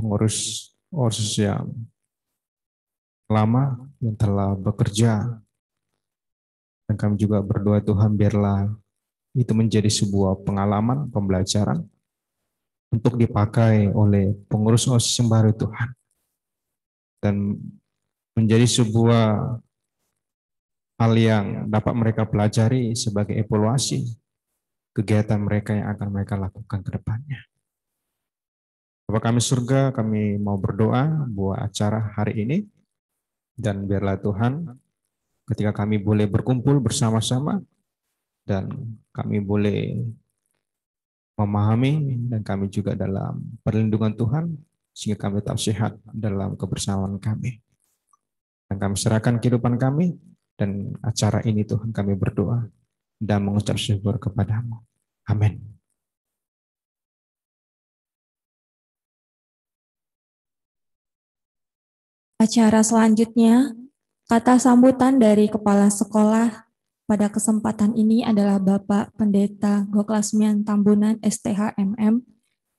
pengurus OSIS yang lama yang telah bekerja, dan kami juga berdoa Tuhan biarlah itu menjadi sebuah pengalaman, pembelajaran untuk dipakai oleh pengurus OSIS yang baru Tuhan, dan menjadi sebuah hal yang dapat mereka pelajari sebagai evaluasi kegiatan mereka yang akan mereka lakukan ke depannya. Bapa kami surga, kami mau berdoa buat acara hari ini, dan biarlah Tuhan ketika kami boleh berkumpul bersama-sama dan kami boleh memahami dan kami juga dalam perlindungan Tuhan sehingga kami tetap sehat dalam kebersamaan kami. Dan kami serahkan kehidupan kami dan acara ini Tuhan, kami berdoa dan mengucap syukur kepadamu. Amin. Acara selanjutnya, kata sambutan dari Kepala Sekolah pada kesempatan ini adalah Bapak Pendeta Goklasmian Tambunan STHMM,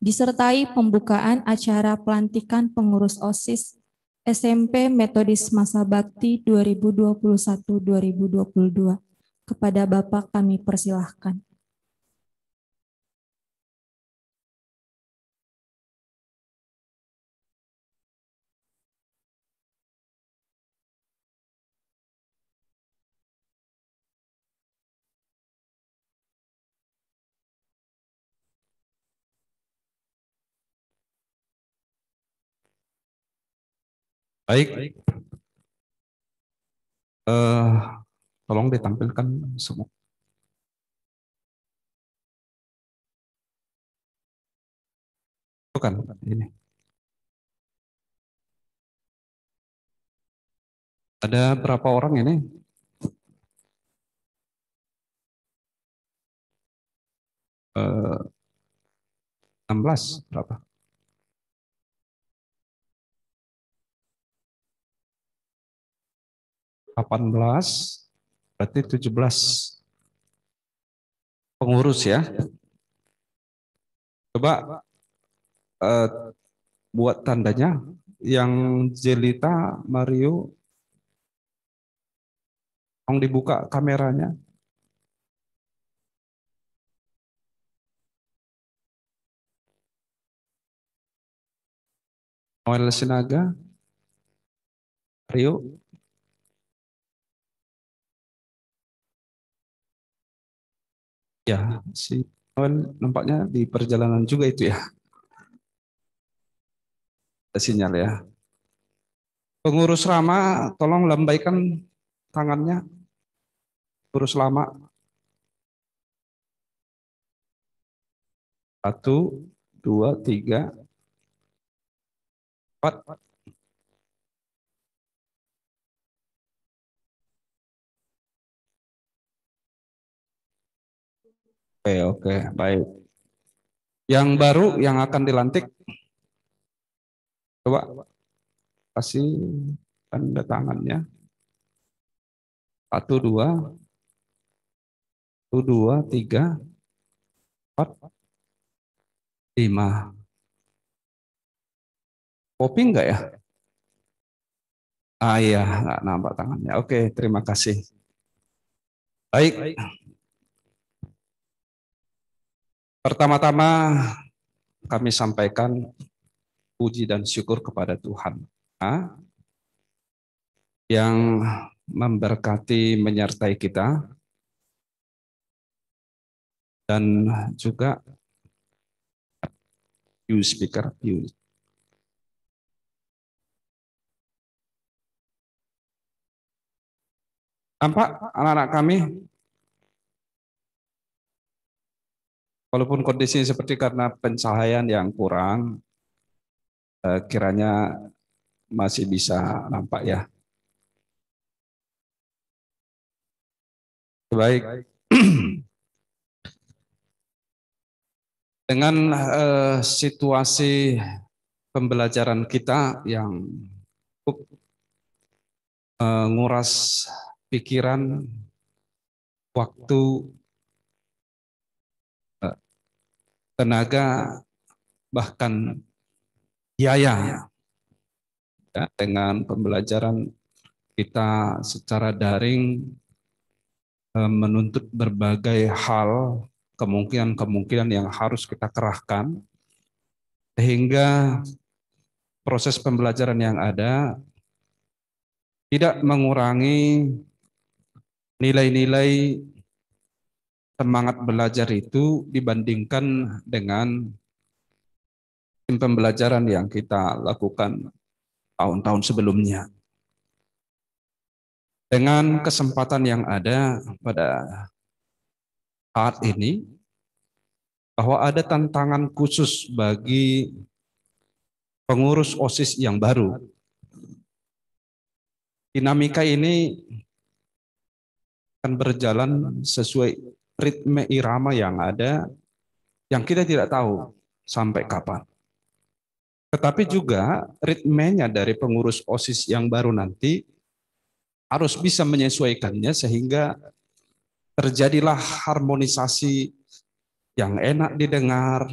disertai pembukaan acara pelantikan pengurus OSIS SMP Metodis Masa Bakti 2021-2022. Kepada Bapak kami persilahkan. Baik, tolong ditampilkan semua. Bukan ini. Ada berapa orang ini? Eh, 16 berapa? 18, berarti 17 pengurus ya. Coba buat tandanya yang Jelita Mario, tolong dibuka kameranya. Noel Sinaga, Rio. Ya, si Noel nampaknya di perjalanan juga itu ya. Ada sinyal ya. Pengurus lama, tolong lambaikan tangannya. Pengurus lama. 1, 2, 3, 4. Oke, baik. Yang baru yang akan dilantik, coba kasih tanda tangannya. 1, 2, 1, 2, 3, 4, 5. Kopi enggak ya? Ah iya, enggak nampak tangannya. Oke, terima kasih. Baik. Pertama-tama kami sampaikan puji dan syukur kepada Tuhan yang memberkati, menyertai kita, dan juga speaker. Nampak anak-anak kami? Walaupun kondisi seperti karena pencahayaan yang kurang, kiranya masih bisa nampak ya. Baik. Dengan situasi pembelajaran kita yang cukup nguras pikiran, waktu, tenaga, bahkan biaya ya, dengan pembelajaran kita secara daring menuntut berbagai hal, kemungkinan-kemungkinan yang harus kita kerahkan, sehingga proses pembelajaran yang ada tidak mengurangi nilai-nilai semangat belajar itu dibandingkan dengan pembelajaran yang kita lakukan tahun-tahun sebelumnya. Dengan kesempatan yang ada pada saat ini, bahwa ada tantangan khusus bagi pengurus OSIS yang baru. Dinamika ini akan berjalan sesuai ritme irama yang ada, yang kita tidak tahu sampai kapan. Tetapi juga ritmenya dari pengurus OSIS yang baru nanti harus bisa menyesuaikannya sehingga terjadilah harmonisasi yang enak didengar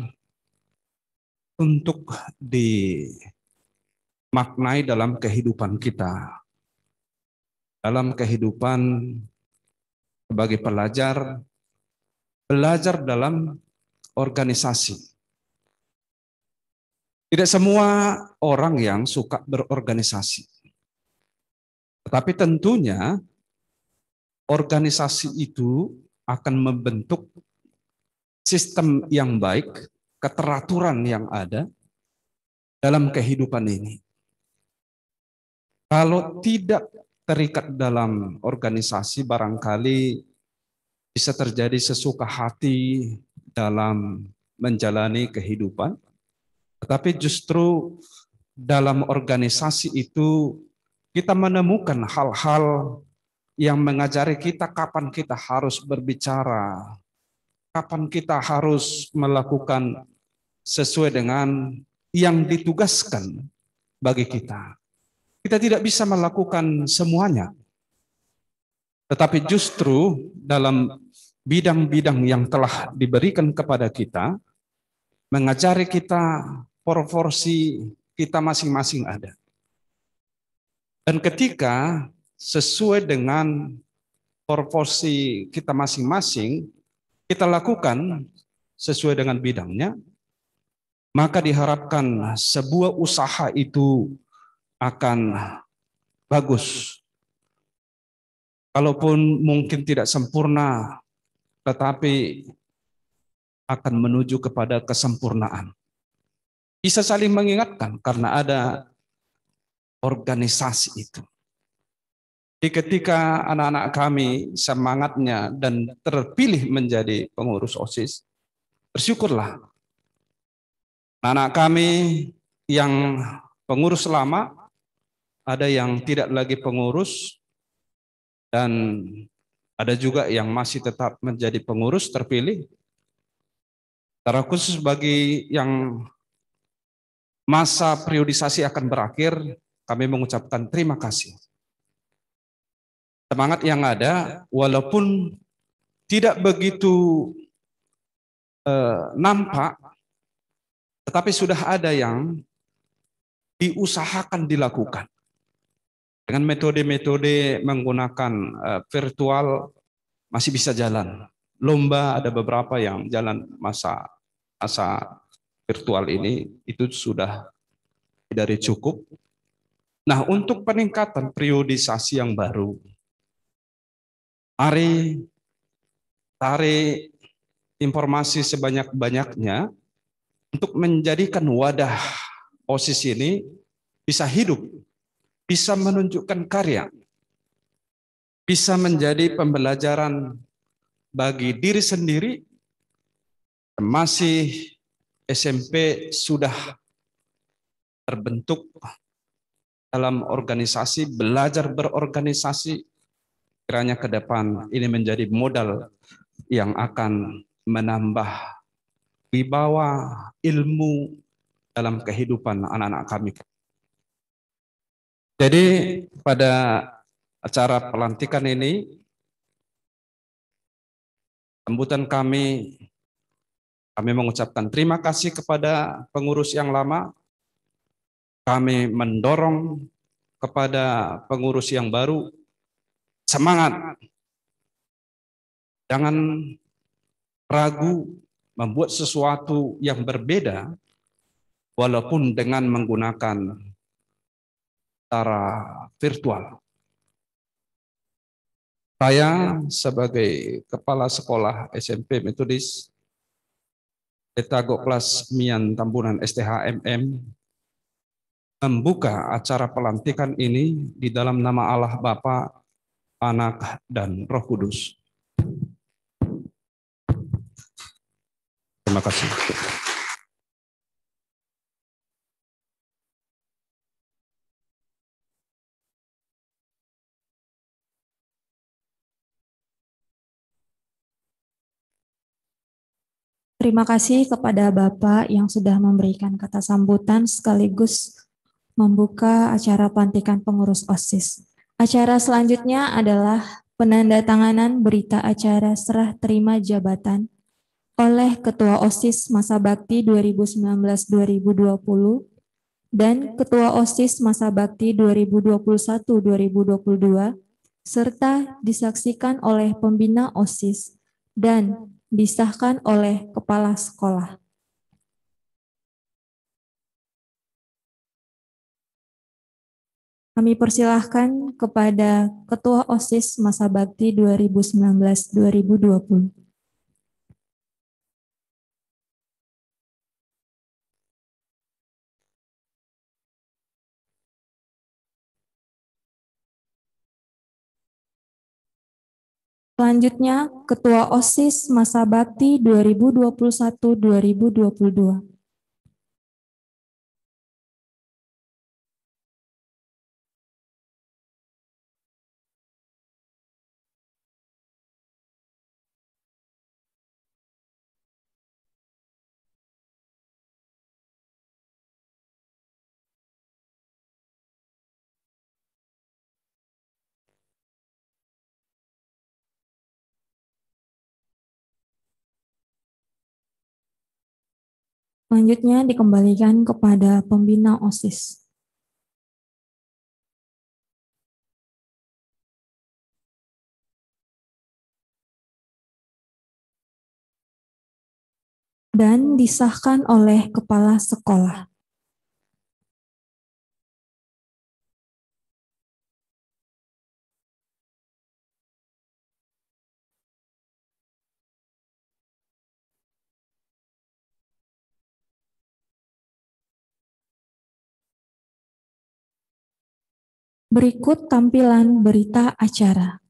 untuk dimaknai dalam kehidupan kita. Dalam kehidupan sebagai pelajar, belajar dalam organisasi. Tidak semua orang yang suka berorganisasi. Tetapi tentunya organisasi itu akan membentuk sistem yang baik, keteraturan yang ada dalam kehidupan ini. Kalau tidak terikat dalam organisasi, barangkali bisa terjadi sesuka hati dalam menjalani kehidupan. Tetapi justru dalam organisasi itu kita menemukan hal-hal yang mengajari kita kapan kita harus berbicara, kapan kita harus melakukan sesuai dengan yang ditugaskan bagi kita. Kita tidak bisa melakukan semuanya. Tetapi justru dalam bidang-bidang yang telah diberikan kepada kita, mengajari kita proporsi kita masing-masing ada. Dan ketika sesuai dengan proporsi kita masing-masing, kita lakukan sesuai dengan bidangnya, maka diharapkan sebuah usaha itu akan bagus. Kalaupun mungkin tidak sempurna, tetapi akan menuju kepada kesempurnaan. Bisa saling mengingatkan karena ada organisasi itu. Jadi ketika anak-anak kami semangatnya dan terpilih menjadi pengurus OSIS, bersyukurlah. Anak kami yang pengurus lama, ada yang tidak lagi pengurus, dan ada juga yang masih tetap menjadi pengurus terpilih. Secara khusus bagi yang masa periodisasi akan berakhir, kami mengucapkan terima kasih. Semangat yang ada, walaupun tidak begitu nampak, tetapi sudah ada yang diusahakan dilakukan. Dengan metode-metode menggunakan virtual masih bisa jalan. Lomba ada beberapa yang jalan masa virtual ini, itu sudah dari cukup. Nah, untuk peningkatan periodisasi yang baru, mari tarik informasi sebanyak-banyaknya untuk menjadikan wadah OSIS ini bisa hidup, bisa menunjukkan karya, bisa menjadi pembelajaran bagi diri sendiri, masih SMP sudah terbentuk dalam organisasi, belajar berorganisasi, kiranya ke depan ini menjadi modal yang akan menambah wibawa ilmu dalam kehidupan anak-anak kami. Jadi pada acara pelantikan ini, sambutan kami mengucapkan terima kasih kepada pengurus yang lama, kami mendorong kepada pengurus yang baru, semangat, jangan ragu membuat sesuatu yang berbeda walaupun dengan menggunakan cara virtual. Saya sebagai Kepala Sekolah SMP Metodis Etago Kelas Mian Tambunan STHMM membuka acara pelantikan ini di dalam nama Allah Bapa, Anak, dan Roh Kudus. Terima kasih. Terima kasih kepada Bapak yang sudah memberikan kata sambutan sekaligus membuka acara pelantikan pengurus OSIS. Acara selanjutnya adalah penandatanganan berita acara serah terima jabatan oleh Ketua OSIS Masa Bakti 2019-2020 dan Ketua OSIS Masa Bakti 2021-2022 serta disaksikan oleh pembina OSIS dan disahkan oleh Kepala Sekolah. Kami persilahkan kepada Ketua OSIS Masa Bakti 2019-2020. Selanjutnya, Ketua OSIS Masa Bakti 2021-2022. Selanjutnya dikembalikan kepada pembina OSIS. Dan disahkan oleh Kepala Sekolah. Berikut tampilan berita acara.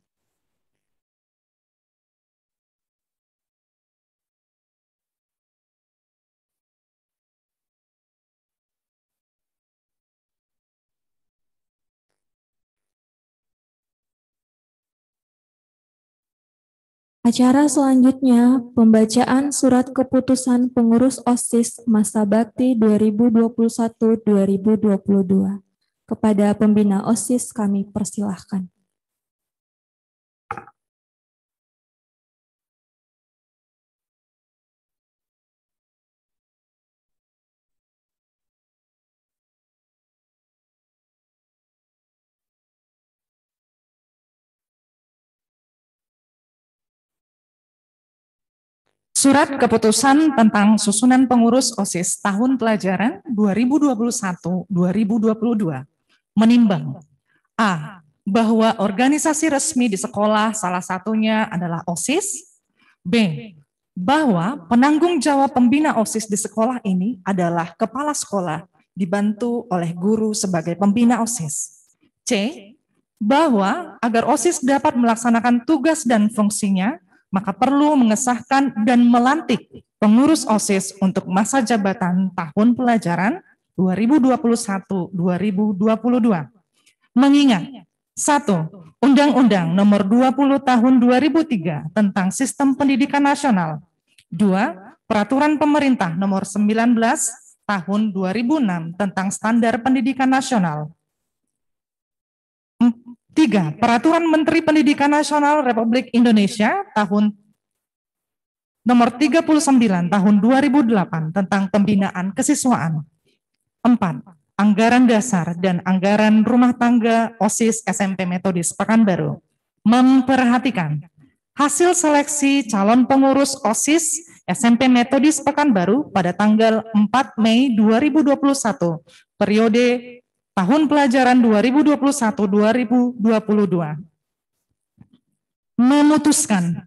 Acara selanjutnya, pembacaan surat keputusan pengurus OSIS Masa Bakti 2021-2022. Kepada pembina OSIS kami persilahkan. Surat keputusan tentang susunan pengurus OSIS tahun pelajaran 2021-2022 menimbang A. Bahwa organisasi resmi di sekolah salah satunya adalah OSIS. B. Bahwa penanggung jawab pembina OSIS di sekolah ini adalah kepala sekolah dibantu oleh guru sebagai pembina OSIS. C. Bahwa agar OSIS dapat melaksanakan tugas dan fungsinya, maka perlu mengesahkan dan melantik pengurus OSIS untuk masa jabatan tahun pelajaran 2021-2022. Mengingat 1. Undang-Undang Nomor 20 Tahun 2003 tentang Sistem Pendidikan Nasional. 2. Peraturan Pemerintah Nomor 19 Tahun 2006 tentang Standar Pendidikan Nasional. 3. Peraturan Menteri Pendidikan Nasional Republik Indonesia tahun nomor 39 tahun 2008 tentang pembinaan kesiswaan. 4. Anggaran Dasar dan Anggaran Rumah Tangga OSIS SMP Metodis Pekanbaru memperhatikan hasil seleksi calon pengurus OSIS SMP Metodis Pekanbaru pada tanggal 4 Mei 2021, periode tahun pelajaran 2021-2022. Memutuskan.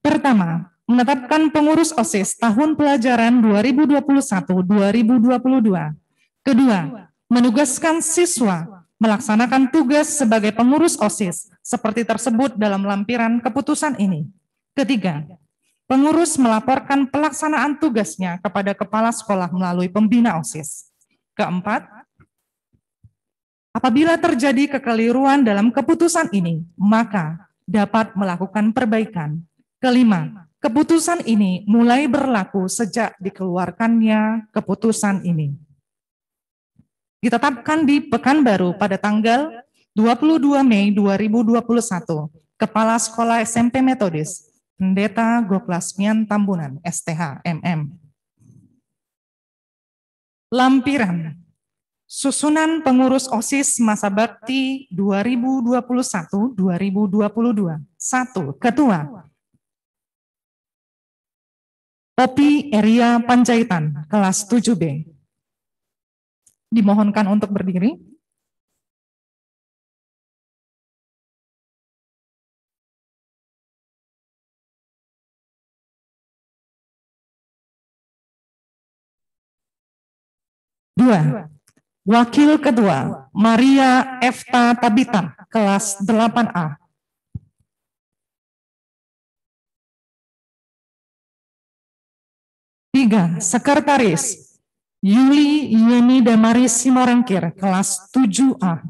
Pertama, menetapkan pengurus OSIS tahun pelajaran 2021-2022. Kedua, menugaskan siswa melaksanakan tugas sebagai pengurus OSIS seperti tersebut dalam lampiran keputusan ini. Ketiga, pengurus melaporkan pelaksanaan tugasnya kepada kepala sekolah melalui pembina OSIS. Keempat, apabila terjadi kekeliruan dalam keputusan ini, maka dapat melakukan perbaikan. Kelima, keputusan ini mulai berlaku sejak dikeluarkannya keputusan ini. Ditetapkan di Pekanbaru pada tanggal 22 Mei 2021, Kepala Sekolah SMP Metodis, Pendeta Goklasmian Tambunan, STH, MM. Lampiran, susunan pengurus OSIS masa bakti 2021-2022. 1. Ketua. Popi Eria Panjaitan, kelas 7B. Dimohonkan untuk berdiri. Dua, Wakil Ketua Maria Efta Tabita, kelas 8A. Tiga, Sekretaris Yuli Yeni Damaris Simorangkir, kelas 7A.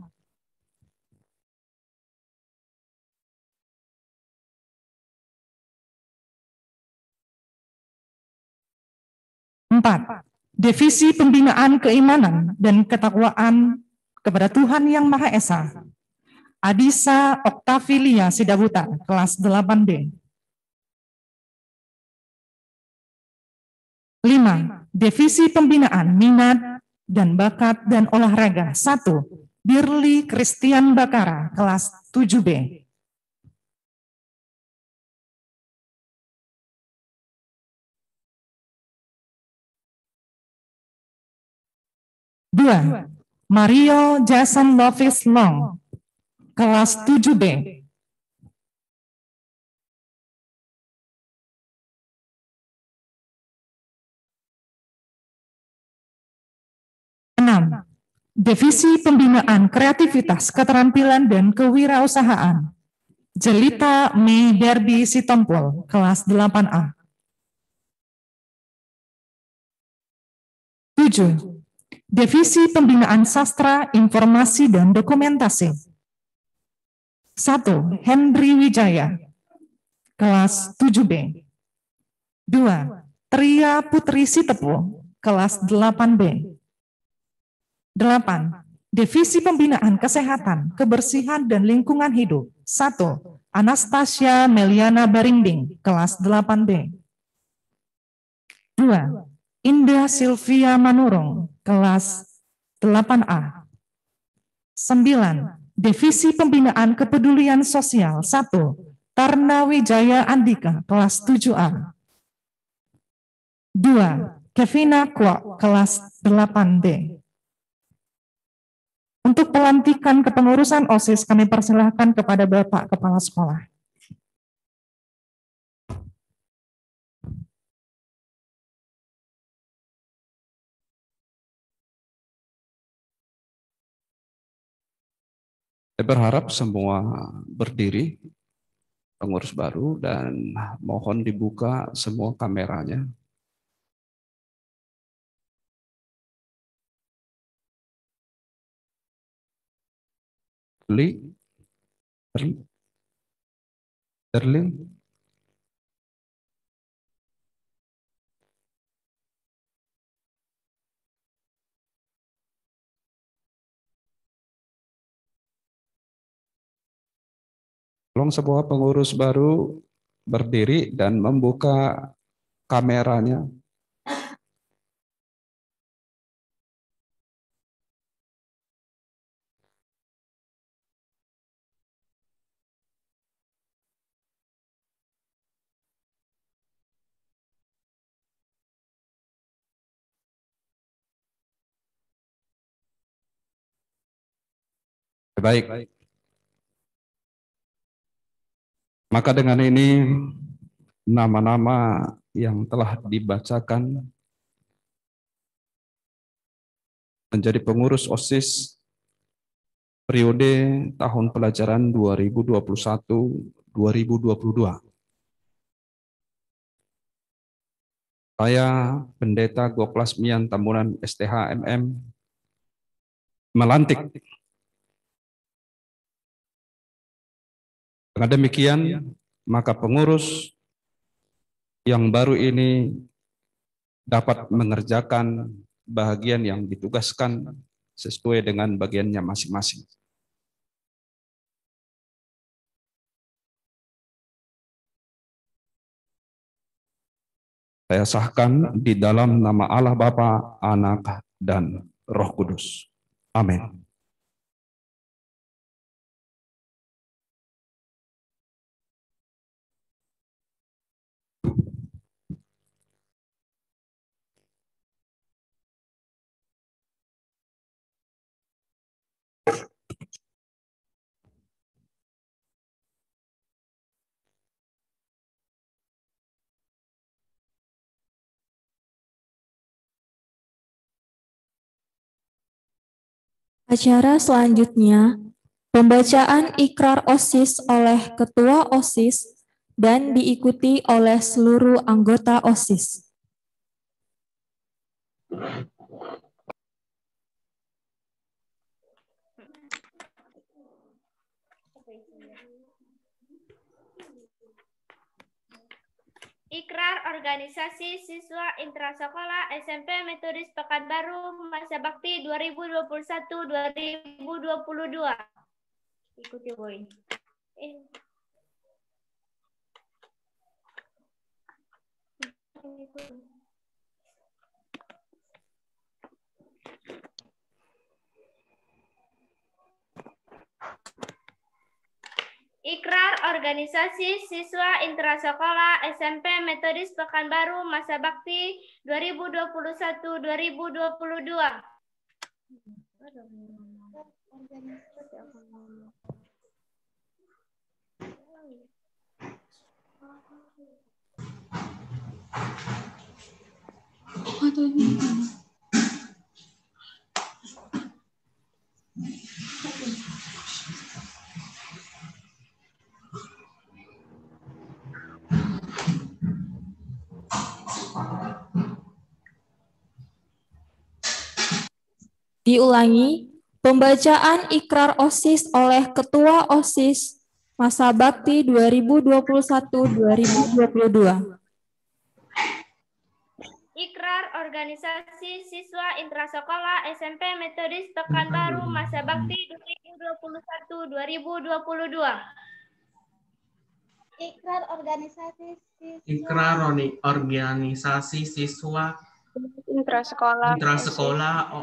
Empat, Divisi Pembinaan Keimanan dan Ketakwaan kepada Tuhan Yang Maha Esa, Adisa Oktavilia Sidabuta, kelas 8B. 5. Divisi Pembinaan Minat dan Bakat dan Olahraga 1. Dirli Christian Bakara, kelas 7B. 2. Mario Jason Lovis Long, kelas 7B. 6. Divisi Pembinaan Kreativitas, Keterampilan, dan Kewirausahaan, Jelita Mei Derby Sitompul, kelas 8A. 7. Divisi Pembinaan Sastra, Informasi, dan Dokumentasi, 1. Henry Wijaya, kelas 7B. 2. Tria Putri Sitepu, kelas 8B. 8. Divisi Pembinaan Kesehatan, Kebersihan, dan Lingkungan Hidup, 1. Anastasia Meliana Baringding, kelas 8B. 2. Indah Sylvia Manurung, kelas 8A. 9. Divisi Pembinaan Kepedulian Sosial, 1. Tarna Wijaya Andika, kelas 7A. 2. Kevina Kwok, kelas 8B. Untuk pelantikan kepengurusan OSIS, kami persilahkan kepada Bapak Kepala Sekolah. Saya berharap semua berdiri, pengurus baru, dan mohon dibuka semua kameranya. Terling. Tolong semua pengurus baru berdiri dan membuka kameranya. Baik. Maka dengan ini nama-nama yang telah dibacakan menjadi pengurus OSIS periode tahun pelajaran 2021-2022. Saya, Pendeta Goplas Mian Tambunan STH MM, melantik. Dengan demikian, maka pengurus yang baru ini dapat mengerjakan bagian yang ditugaskan sesuai dengan bagiannya masing-masing. Saya sahkan di dalam nama Allah Bapa, Anak, dan Roh Kudus. Amin. Acara selanjutnya, pembacaan ikrar OSIS oleh Ketua OSIS dan diikuti oleh seluruh anggota OSIS. Ikrar Organisasi Siswa Intrasekolah SMP Metodis Pekanbaru Masa Bakti 2021-2022. Ikuti boy. Ikrar Organisasi Siswa Intrasekolah SMP Metodis Pekanbaru Masa Bakti 2021-2022. Diulangi, pembacaan ikrar OSIS oleh Ketua OSIS Masa Bakti 2021-2022. Ikrar Organisasi Siswa Intrasekolah SMP Metodis Pekanbaru Masa Bakti 2021-2022. Ikrar Organisasi Siswa Intrasekolah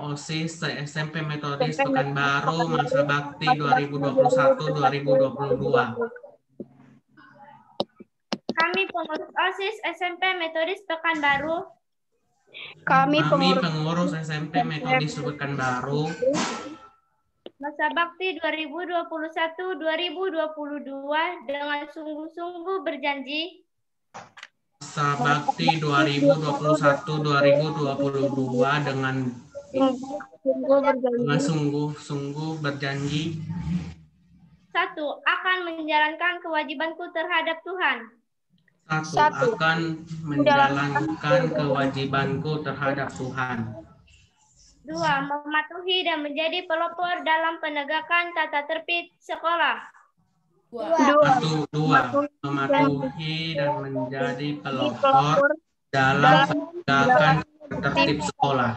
OSIS SMP Metodis Pekanbaru Masa Bakti 2021-2022. Kami pengurus OSIS SMP Metodis Pekanbaru. Kami pengurus SMP Metodis Pekanbaru. Masa Bakti 2021-2022 dengan sungguh-sungguh berjanji. Masa Bakti 2021-2022 dengan sungguh-sungguh berjanji. 1. Akan menjalankan kewajibanku terhadap Tuhan. 1. Akan menjalankan kewajibanku terhadap Tuhan. 2. Mematuhi dan menjadi pelopor dalam penegakan tata tertib sekolah. 2. Mematuhi dan menjadi pelopor dalam penegakan tata tertib sekolah.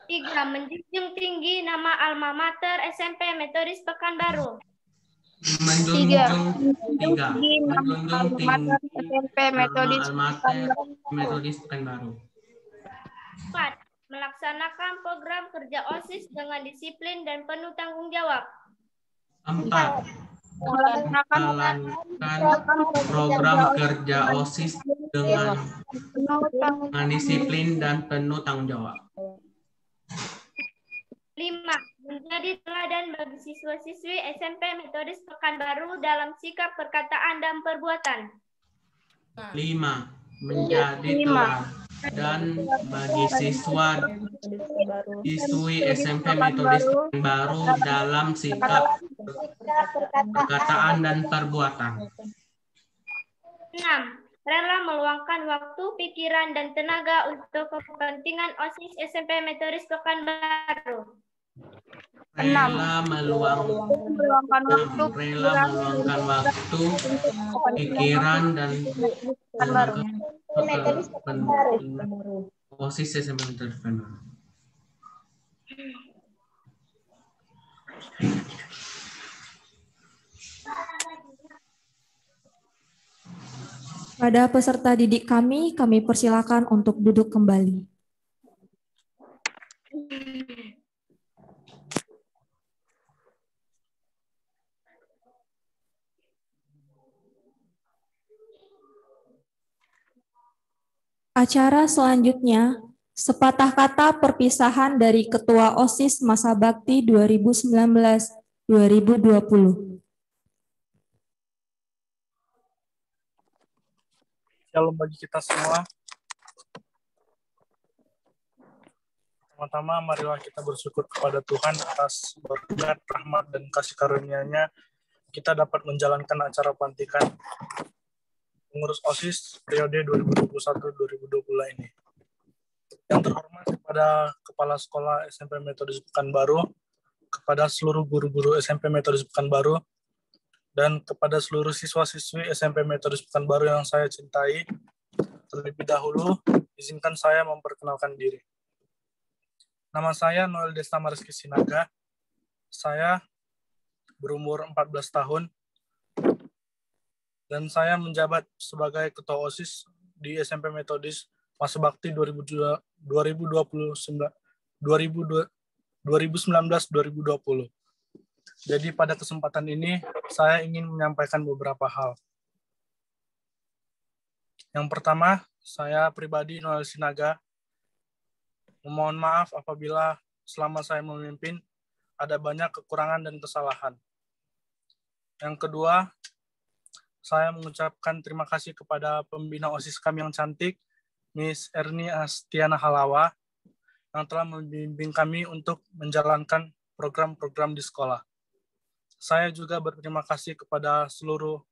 3. Menjunjung tinggi nama alma mater SMP Metodis Pekanbaru. Menjunjung tinggi SMP Metodis Pekanbaru. 4. Melaksanakan program kerja OSIS dengan disiplin dan penuh tanggung jawab. 4. Melaksanakan program kerja OSIS dengan disiplin dan penuh tanggung jawab. 5. menjadi teladan bagi siswa-siswi SMP Metodis Pekanbaru dalam sikap, perkataan, dan perbuatan. 5. Menjadi teladan bagi siswa-siswi SMP Metodis Pekanbaru dalam sikap, perkataan, dan perbuatan. 6. Rela meluangkan waktu, pikiran, dan tenaga untuk kepentingan OSIS SMP Metodis Pekanbaru. Rela meluangkan waktu, pikiran, dan tenaga OSIS SMP Metodis Pekanbaru. Pada peserta didik kami persilakan untuk duduk kembali. Acara selanjutnya, sepatah kata perpisahan dari Ketua OSIS Masa Bakti 2019-2020. Shalom bagi kita semua. Pertama-tama marilah kita bersyukur kepada Tuhan atas berkat, rahmat, dan kasih karunia-Nya kita dapat menjalankan acara pelantikan pengurus OSIS periode 2021-2022 ini. Yang terhormat kepada Kepala Sekolah SMP Metodis Pekanbaru, kepada seluruh guru-guru SMP Metodis Pekanbaru, dan kepada seluruh siswa-siswi SMP Metodis Pekanbaru yang saya cintai, terlebih dahulu izinkan saya memperkenalkan diri. Nama saya Noel Desta Mariski Sinaga. Saya berumur 14 tahun dan saya menjabat sebagai Ketua OSIS di SMP Metodis Masa Bakti 2019-2020. Jadi pada kesempatan ini saya ingin menyampaikan beberapa hal. Yang pertama, saya pribadi Noel Sinaga memohon maaf apabila selama saya memimpin ada banyak kekurangan dan kesalahan. Yang kedua, saya mengucapkan terima kasih kepada pembina OSIS kami yang cantik, Miss Erni Astiana Halawa, yang telah membimbing kami untuk menjalankan program-program di sekolah. Saya juga berterima kasih kepada seluruh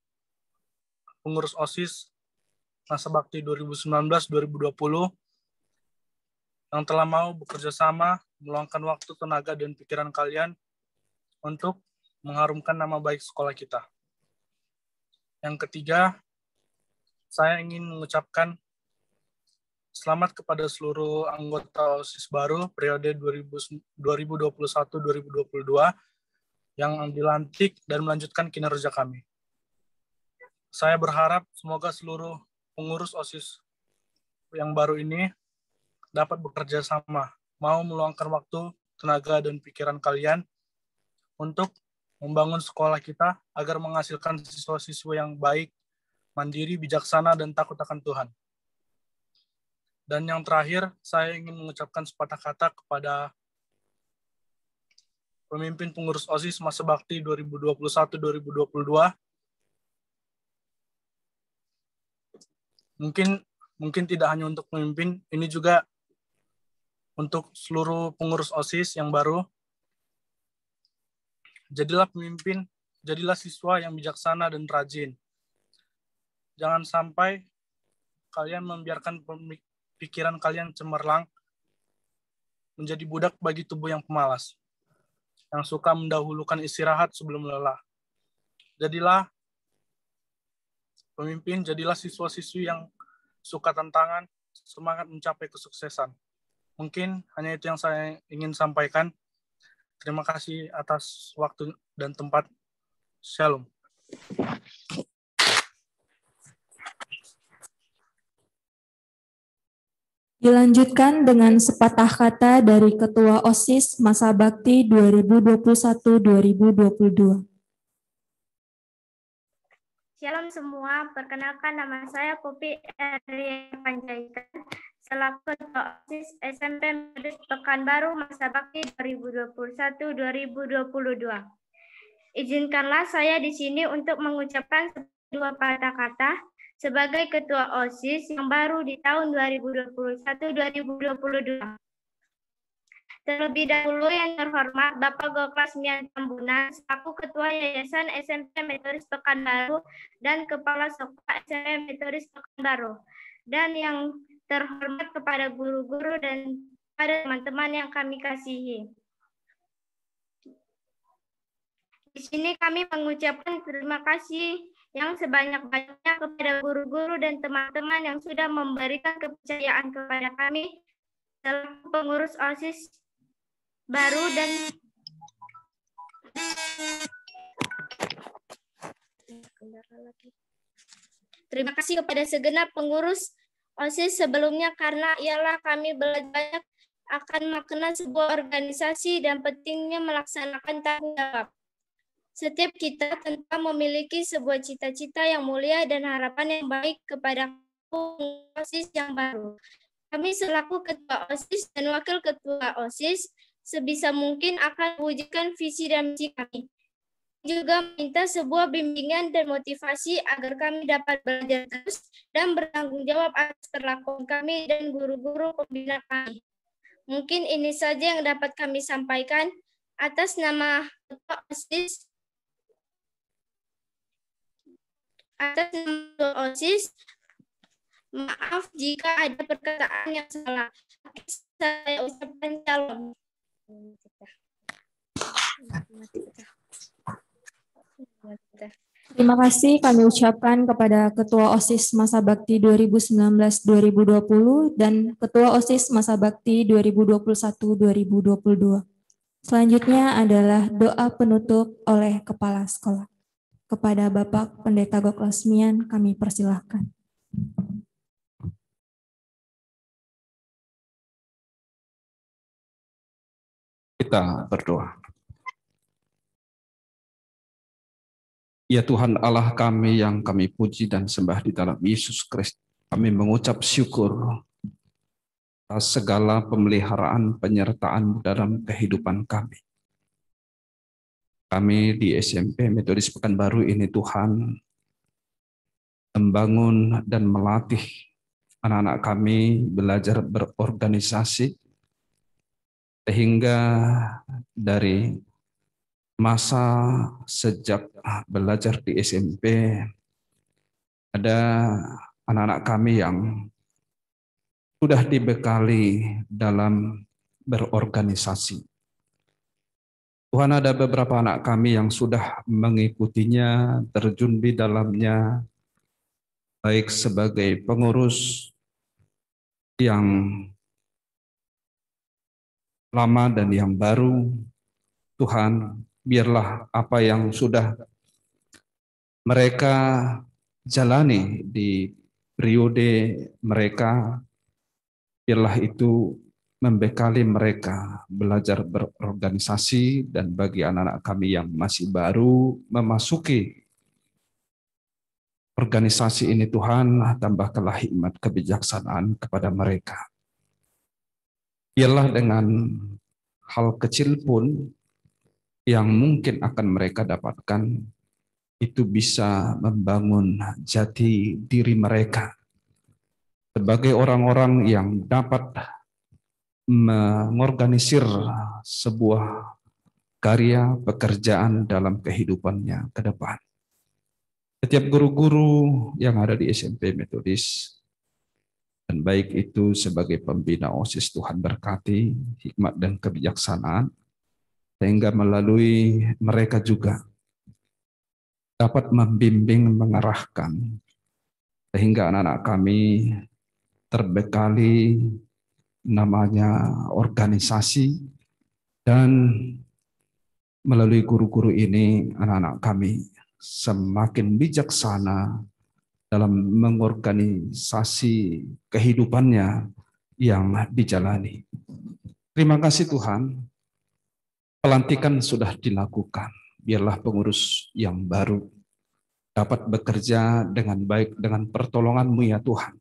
pengurus OSIS Masa Bakti 2019-2020 yang telah mau bekerja sama, meluangkan waktu, tenaga, dan pikiran kalian untuk mengharumkan nama baik sekolah kita. Yang ketiga, saya ingin mengucapkan selamat kepada seluruh anggota OSIS baru periode 2021-2022 yang dilantik dan melanjutkan kinerja kami. Saya berharap semoga seluruh pengurus OSIS yang baru ini dapat bekerja sama, mau meluangkan waktu, tenaga, dan pikiran kalian untuk membangun sekolah kita agar menghasilkan siswa-siswa yang baik, mandiri, bijaksana, dan takut akan Tuhan. Dan yang terakhir, saya ingin mengucapkan sepatah kata kepada pemimpin pengurus OSIS Masa Bakti 2021-2022. Mungkin tidak hanya untuk pemimpin, ini juga untuk seluruh pengurus OSIS yang baru. Jadilah pemimpin, jadilah siswa yang bijaksana dan rajin. Jangan sampai kalian membiarkan pikiran kalian cemerlang menjadi budak bagi tubuh yang pemalas, yang suka mendahulukan istirahat sebelum lelah. Jadilah pemimpin, jadilah siswa-siswi yang suka tantangan, semangat mencapai kesuksesan. Mungkin hanya itu yang saya ingin sampaikan. Terima kasih atas waktu dan tempat. Shalom. Dilanjutkan dengan sepatah kata dari Ketua OSIS Masa Bakti 2021-2022. Shalom semua, perkenalkan nama saya Popi Eri Panjaitan. selaku Ketua OSIS SMP Metodis Pekanbaru masa bakti 2021-2022. Izinkanlah saya di sini untuk mengucapkan dua patah kata sebagai Ketua OSIS yang baru di tahun 2021-2022. Terlebih dahulu yang terhormat Bapak Goklasmian Tambunan selaku Ketua Yayasan SMP Metodis Pekanbaru dan Kepala Sekolah SMP Metodis Pekanbaru. Dan yang terhormat kepada guru-guru dan pada teman-teman yang kami kasihi. Di sini kami mengucapkan terima kasih yang sebanyak-banyaknya kepada guru-guru dan teman-teman yang sudah memberikan kepercayaan kepada kami selaku pengurus OSIS baru dan terima kasih kepada segenap pengurus OSIS sebelumnya karena ialah kami belajar banyak akan makna sebuah organisasi dan pentingnya melaksanakan tanggung jawab. Setiap kita tentu memiliki sebuah cita-cita yang mulia dan harapan yang baik kepada OSIS yang baru. Kami selaku Ketua OSIS dan Wakil Ketua OSIS sebisa mungkin akan mewujudkan visi dan misi kami. Juga minta sebuah bimbingan dan motivasi agar kami dapat belajar terus dan bertanggung jawab atas perlakuan kami dan guru-guru pembina kami. Mungkin ini saja yang dapat kami sampaikan atas nama Ketua OSIS. Atas nama OSIS, maaf jika ada perkataan yang salah. Saya ucapkan shalom. Terima kasih kami ucapkan kepada Ketua OSIS Masa Bakti 2019-2020 dan Ketua OSIS Masa Bakti 2021-2022. Selanjutnya adalah doa penutup oleh Kepala Sekolah. Kepada Bapak Pendeta Goklasmian kami persilahkan. Kita berdoa. Ya Tuhan Allah kami yang kami puji dan sembah di dalam Yesus Kristus. Kami mengucap syukur atas segala pemeliharaan penyertaan dalam kehidupan kami. Kami di SMP Metodis Pekanbaru ini Tuhan membangun dan melatih anak-anak kami belajar berorganisasi sehingga dari masa sejak belajar di SMP ada anak-anak kami yang sudah dibekali dalam berorganisasi. Tuhan, ada beberapa anak kami yang sudah mengikutinya, terjun di dalamnya, baik sebagai pengurus yang lama dan yang baru. Tuhan, biarlah apa yang sudah mereka jalani di periode mereka, biarlah itu membekali mereka belajar berorganisasi, dan bagi anak-anak kami yang masih baru memasuki organisasi ini Tuhan, tambahkanlah hikmat kebijaksanaan kepada mereka. Biarlah dengan hal kecil pun yang mungkin akan mereka dapatkan, itu bisa membangun jati diri mereka sebagai orang-orang yang dapat mengorganisir sebuah karya pekerjaan dalam kehidupannya ke depan. Setiap guru-guru yang ada di SMP Metodis, dan baik itu sebagai pembina OSIS, Tuhan berkati hikmat dan kebijaksanaan, sehingga melalui mereka juga dapat membimbing, mengarahkan, sehingga anak-anak kami terbekali namanya organisasi, dan melalui guru-guru ini anak-anak kami semakin bijaksana dalam mengorganisasi kehidupannya yang dijalani. Terima kasih Tuhan, pelantikan sudah dilakukan. Biarlah pengurus yang baru dapat bekerja dengan baik dengan pertolongan-Mu ya Tuhan.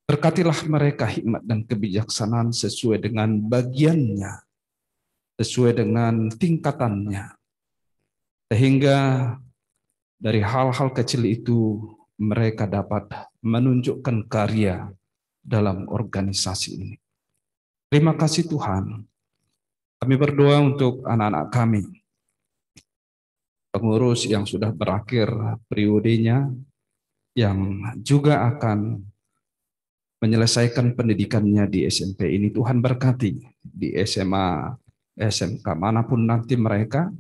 Berkatilah mereka hikmat dan kebijaksanaan sesuai dengan bagiannya, sesuai dengan tingkatannya, sehingga dari hal-hal kecil itu mereka dapat menunjukkan karya dalam organisasi ini. Terima kasih Tuhan. Kami berdoa untuk anak-anak kami, pengurus yang sudah berakhir periodenya, yang juga akan menyelesaikan pendidikannya di SMP ini. Tuhan berkati di SMA, SMK, manapun nanti mereka,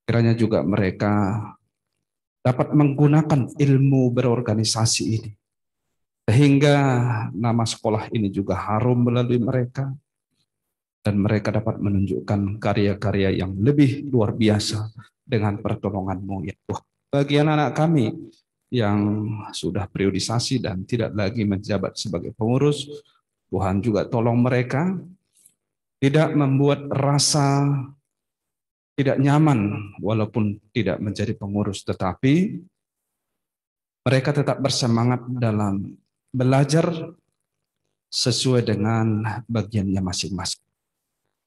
kiranya juga mereka dapat menggunakan ilmu berorganisasi ini, sehingga nama sekolah ini juga harum melalui mereka, dan mereka dapat menunjukkan karya-karya yang lebih luar biasa dengan pertolongan-Mu ya Tuhan. Bagi anak-anak kami yang sudah periodisasi dan tidak lagi menjabat sebagai pengurus, Tuhan juga tolong mereka tidak membuat rasa tidak nyaman walaupun tidak menjadi pengurus, tetapi mereka tetap bersemangat dalam belajar sesuai dengan bagiannya masing-masing.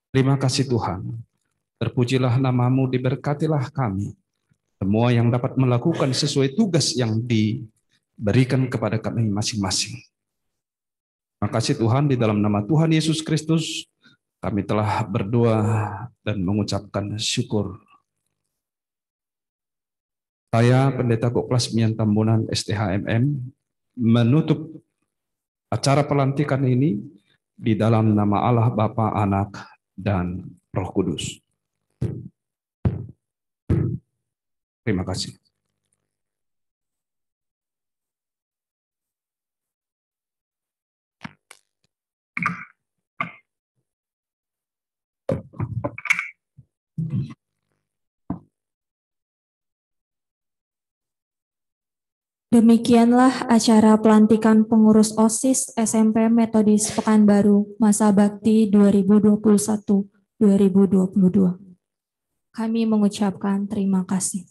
Terima kasih Tuhan. Terpujilah nama-Mu, diberkatilah kami. Semua yang dapat melakukan sesuai tugas yang diberikan kepada kami masing-masing. Terima kasih Tuhan, di dalam nama Tuhan Yesus Kristus, kami telah berdoa dan mengucapkan syukur. Saya, Pendeta Koplas Mian Tambunan STHMM, menutup acara pelantikan ini di dalam nama Allah Bapa, Anak, dan Roh Kudus. Terima kasih. Demikianlah acara pelantikan pengurus OSIS SMP Metodis Pekanbaru masa bakti 2021-2022. Kami mengucapkan terima kasih.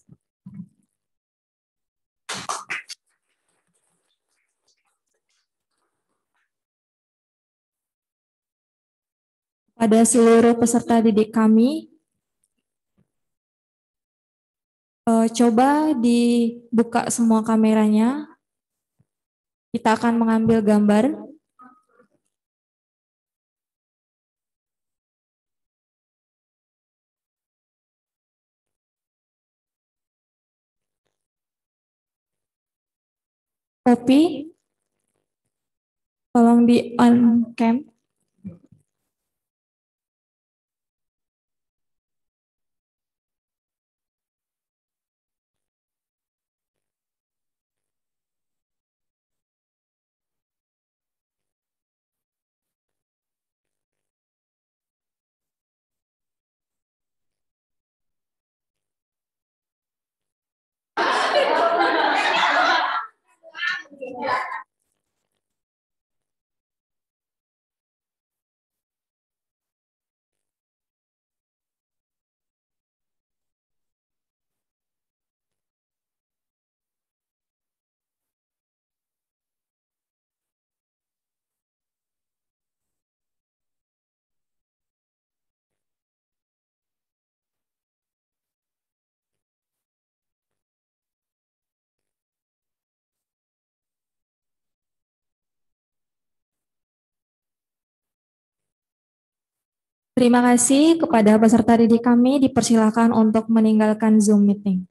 Pada seluruh peserta didik kami, coba dibuka semua kameranya. Kita akan mengambil gambar. Kopi, tolong di on cam. Terima kasih kepada peserta didik kami, dipersilakan untuk meninggalkan Zoom meeting.